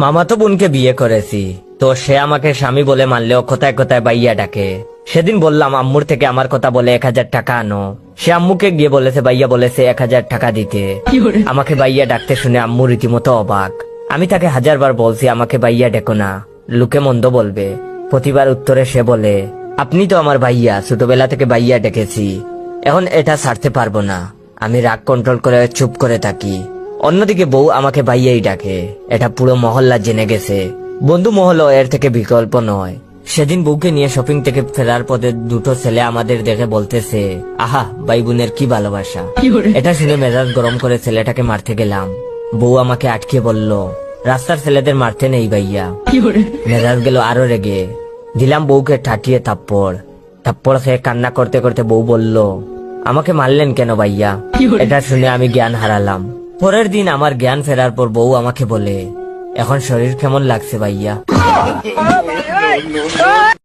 মামাতো বোনকে বিয়ে করেছি, তো সে আমাকে স্বামী বলে মানলেও কোথায় কোথায় বাইয়া ডাকে। সেদিন বললাম আম্মুর থেকে আমার কথা বলে 1000 টাকা আনো। সে আম্মুকে গিয়ে বলেছে বাইয়া বলেছে 1000 টাকা দিতে। আমাকে বাইয়া ডাকতে শুনে আম্মু রীতিমতো অবাক। আমি তাকে 1000 বার বলছি আমাকে বাইয়া ডেকো না, লোকে মন্দ বলবে। প্রতিবার উত্তরে সে বলে, আপনি তো আমার ভাইয়া, ছোটবেলা থেকে বাইয়া ডেকেছি, এখন এটা ছাড়তে পারবো না। আমি রাগ কন্ট্রোল করে চুপ করে থাকি। অন্যদিকে বউ আমাকে ভাইয়াই ডাকে, এটা পুরো মহল্লা জেনে গেছে। বন্ধু মহলও এর থেকে বিকল্প নয়। সেদিন বউকে নিয়ে শপিং থেকে ফেরার পথে দুটো ছেলে আমাদের দেখে বলতেছে, আহা ভাই বোনের কি ভালোবাসা। এটা শুনে মেজাজ গরম করে ছেলেটাকে মারতে গেলাম। বউ আমাকে আটকে বলল, রাস্তার ছেলেদের মারতে নেই ভাইয়া। মেজাজ গেল আরো রেগে। দিলাম বউকে ঠাটিয়ে থাপ্পড়। থাপ্পড় খেয়ে কান্না করতে করতে বউ বলল, আমাকে মারলেন কেন ভাইয়া? এটা শুনে আমি জ্ঞান হারালাম। পরের দিন আমার জ্ঞান ফেরার পর বউ আমাকে বলে, এখন শরীর কেমন লাগছে ভাইয়া?